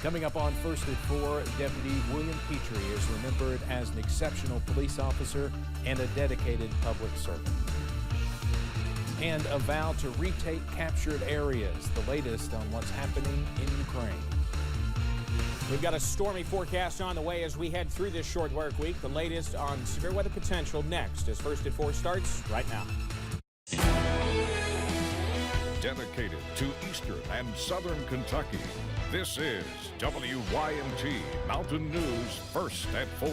Coming up on First at 4, Deputy William Petry is remembered as an exceptional police officer and a dedicated public servant. And a vow to retake captured areas, the latest on what's happening in Ukraine. We've got a stormy forecast on the way as we head through this short work week. The latest on severe weather potential next as First at 4 starts right now. Dedicated to Eastern and Southern Kentucky, this is WYMT Mountain News First at 4.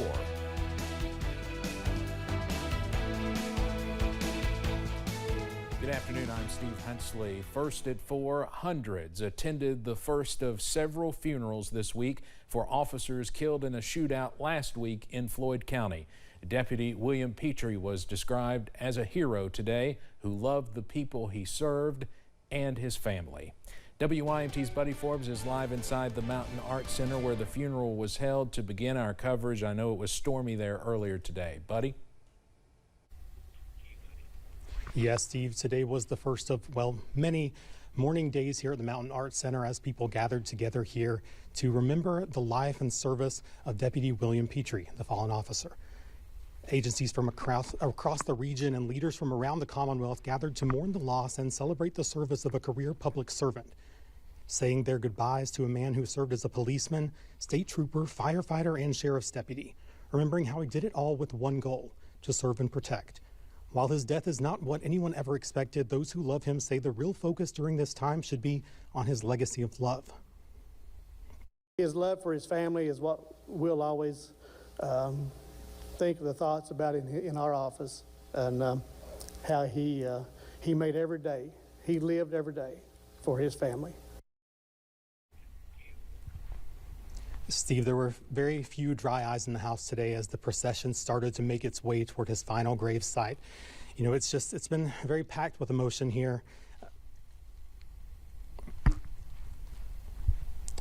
Good afternoon, I'm Steve Hensley. First at 4, hundreds attended the first of several funerals this week for officers killed in a shootout last week in Floyd County. Deputy William Petry was described as a hero today who loved the people he served and his family. WYMT's Buddy Forbes is live inside the Mountain Arts Center where the funeral was held to begin our coverage. I know it was stormy there earlier today. Buddy? Yes, Steve, today was the first of, well, many mourning days here at the Mountain Arts Center as people gathered together here to remember the life and service of Deputy William Petry, the fallen officer. Agencies from across the region and leaders from around the Commonwealth gathered to mourn the loss and celebrate the service of a career public servant, saying their goodbyes to a man who served as a policeman, state trooper, firefighter, and sheriff's deputy, remembering how he did it all with one goal, to serve and protect. While his death is not what anyone ever expected, those who love him say the real focus during this time should be on his legacy of love. His love for his family is what we'll always think of the thoughts about in our office, and how he made every day, he lived every day for his family. Steve, there were very few dry eyes in the house today as the procession started to make its way toward his final grave site. You know, it's been very packed with emotion here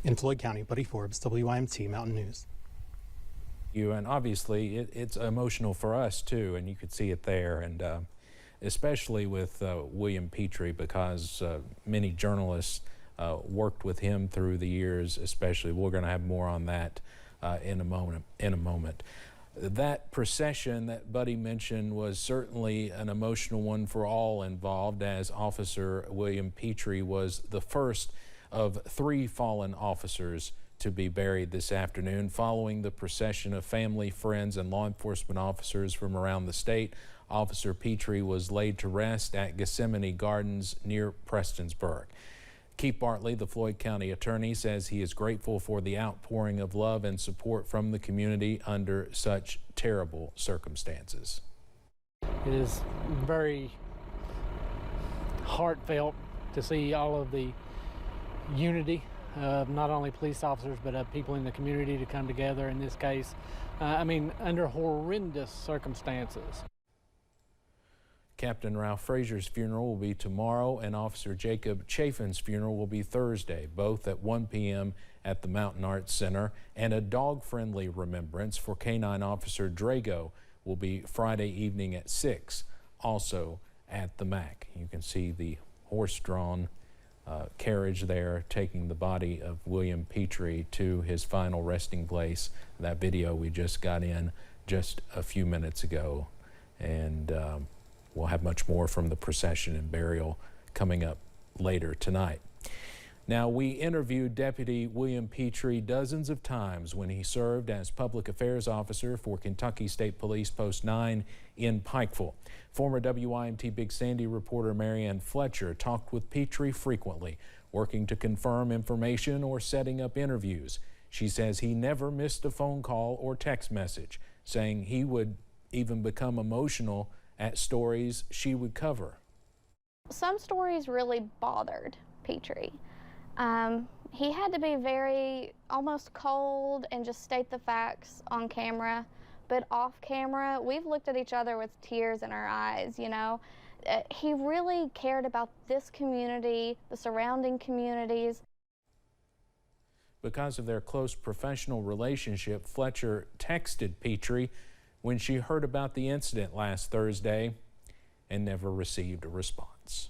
in Floyd County. Buddy Forbes, WYMT Mountain News. And obviously it's emotional for us too, and you could see it there, and especially with William Petry, because many journalists worked with him through the years. Especially, we're going to have more on that in a moment. That procession that Buddy mentioned was certainly an emotional one for all involved, as Officer William Petry was the first of 3 fallen officers to be buried this afternoon. Following the procession of family, friends, and law enforcement officers from around the state, Officer Petry was laid to rest at Gethsemane Gardens near Prestonsburg. Keith Bartley, the Floyd County attorney, says he is grateful for the outpouring of love and support from the community under such terrible circumstances. It is very heartfelt to see all of the unity of not only police officers but of people in the community to come together in this case. I mean, under horrendous circumstances. Captain Ralph Frazier's funeral will be tomorrow, and Officer Jacob Chafin's funeral will be Thursday, both at 1 p.m. at the Mountain Arts Center. And a dog-friendly remembrance for Canine Officer Drago will be Friday evening at 6, also at the MAC. You can see the horse-drawn carriage there taking the body of William Petry to his final resting place. That video we just got in just a few minutes ago, and we'll have much more from the procession and burial coming up later tonight. Now, we interviewed Deputy William Petry dozens of times when he served as Public Affairs Officer for Kentucky State Police Post 9 in Pikeville. Former WYMT Big Sandy reporter Marianne Fletcher talked with Petry frequently, working to confirm information or setting up interviews. She says he never missed a phone call or text message, saying he would even become emotional at stories she would cover. Some stories really bothered Petry. He had to be very almost cold and just state the facts on camera, but off camera we've looked at each other with tears in our eyes, you know. He really cared about this community, the surrounding communities. Because of their close professional relationship, Fletcher texted Petry when she heard about the incident last Thursday and never received a response.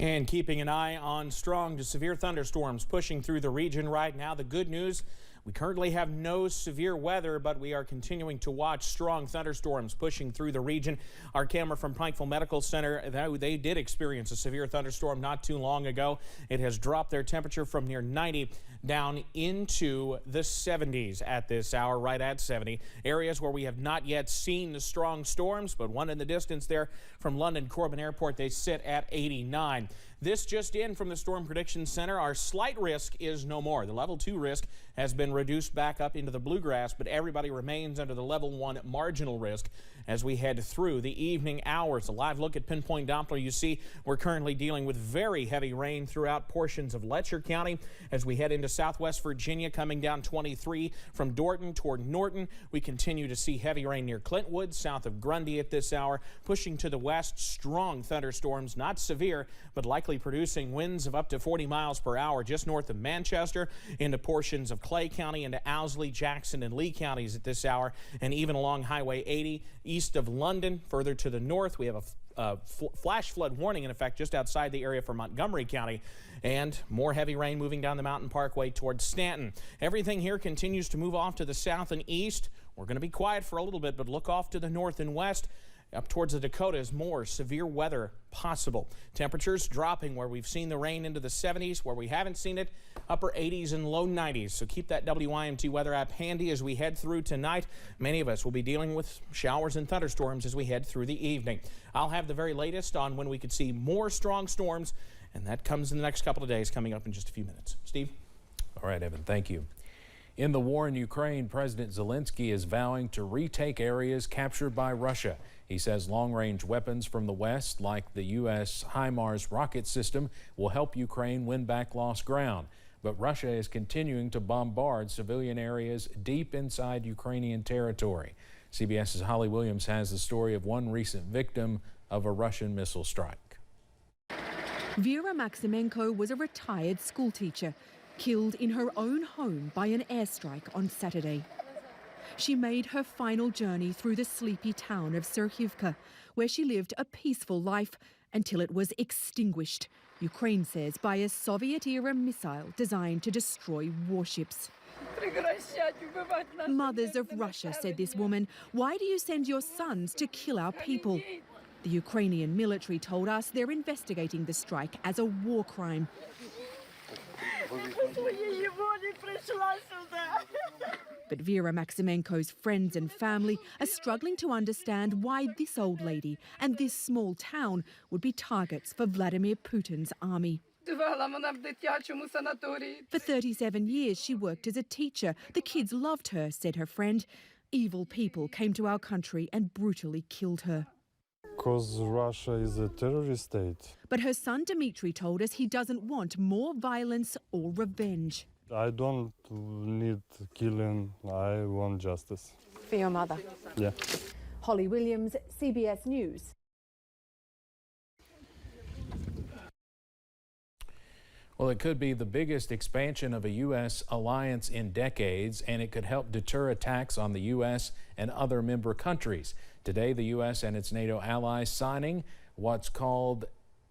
And keeping an eye on strong to severe thunderstorms pushing through the region right now. The good news, we currently have no severe weather, but we are continuing to watch strong thunderstorms pushing through the region. Our camera from Pikeville Medical Center, they did experience a severe thunderstorm not too long ago. It has dropped their temperature from near 90 down into the 70s at this hour, right at 70. Areas where we have not yet seen the strong storms, but one in the distance there from London Corbin Airport, they sit at 89. This just in from the Storm Prediction Center. Our slight risk is no more. The level 2 risk has been reduced back up into the bluegrass, but everybody remains under the level 1 marginal risk as we head through the evening hours. A live look at Pinpoint Doppler. You see we're currently dealing with very heavy rain throughout portions of Letcher County as we head into southwest Virginia, coming down 23 from Dorton toward Norton. We continue to see heavy rain near Clintwood, south of Grundy at this hour. Pushing to the west, strong thunderstorms, not severe, but likely producing winds of up to 40 miles per hour just north of Manchester into portions of Clay County, into Owsley, Jackson, and Lee counties at this hour, and even along Highway 80 east of London. Further to the north, we have a flash flood warning in effect just outside the area for Montgomery County, and more heavy rain moving down the Mountain Parkway towards Stanton. Everything here continues to move off to the south and east. We're going to be quiet for a little bit, but look off to the north and west. Up towards the Dakotas, more severe weather possible. Temperatures dropping where we've seen the rain into the 70s, where we haven't seen it, upper 80s and low 90s. So keep that WYMT weather app handy as we head through tonight. Many of us will be dealing with showers and thunderstorms as we head through the evening. I'll have the very latest on when we could see more strong storms, and that comes in the next couple of days, coming up in just a few minutes. Steve? All right, Evan, thank you. In the war in Ukraine, President Zelensky is vowing to retake areas captured by Russia. He says long-range weapons from the West, like the U.S. HIMARS rocket system, will help Ukraine win back lost ground. But Russia is continuing to bombard civilian areas deep inside Ukrainian territory. CBS's Holly Williams has the story of one recent victim of a Russian missile strike. Vera Maximenko was a retired schoolteacher, killed in her own home by an airstrike on Saturday. She made her final journey through the sleepy town of Serhivka, where she lived a peaceful life until it was extinguished, Ukraine says, by a Soviet-era missile designed to destroy warships. Mothers of Russia, said this woman, why do you send your sons to kill our people? The Ukrainian military told us they're investigating the strike as a war crime. But Vera Maximenko's friends and family are struggling to understand why this old lady and this small town would be targets for Vladimir Putin's army. For 37 years, she worked as a teacher. The kids loved her, said her friend. Evil people came to our country and brutally killed her. Because Russia is a terrorist state. But her son Dmitry told us he doesn't want more violence or revenge. I don't need killing, I want justice. For your mother? Yeah. Holly Williams, CBS News. Well, it could be the biggest expansion of a U.S. alliance in decades, and it could help deter attacks on the U.S. and other member countries. Today, the U.S. and its NATO allies signing what's called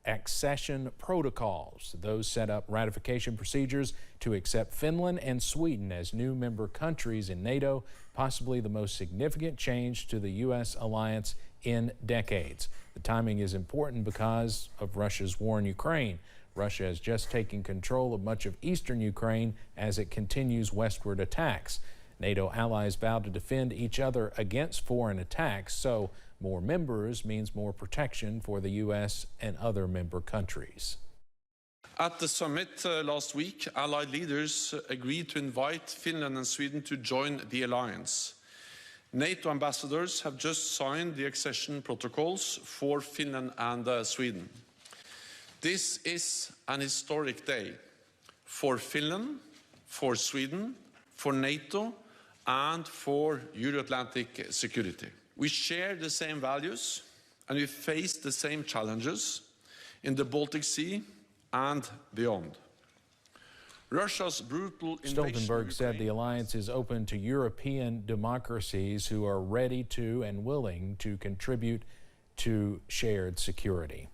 accession protocols. Those set up ratification procedures to accept Finland and Sweden as new member countries in NATO, possibly the most significant change to the U.S. alliance in decades. The timing is important because of Russia's war in Ukraine. Russia has just taken control of much of eastern Ukraine as it continues westward attacks. NATO allies vow to defend each other against foreign attacks, so more members means more protection for the U.S. and other member countries. At the summit last week, Allied leaders agreed to invite Finland and Sweden to join the alliance. NATO ambassadors have just signed the accession protocols for Finland and Sweden. This is an historic day for Finland, for Sweden, for NATO, and for Euro-Atlantic security. We share the same values and we face the same challenges in the Baltic Sea and beyond. Russia's brutal invasion. Stoltenberg said the alliance is open to European democracies who are ready to and willing to contribute to shared security.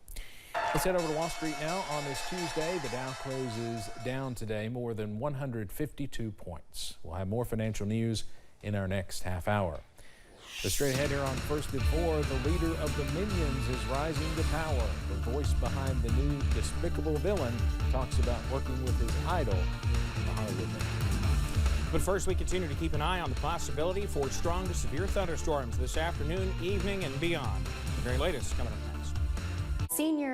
Let's head over to Wall Street now. On this Tuesday, the Dow closes down today more than 152 points. We'll have more financial news in our next half hour. But straight ahead here on First at 4, the leader of the Minions is rising to power. The voice behind the new despicable villain talks about working with his idol, the Hollywood man. But first, we continue to keep an eye on the possibility for strong to severe thunderstorms this afternoon, evening, and beyond. The very latest coming up next. Senior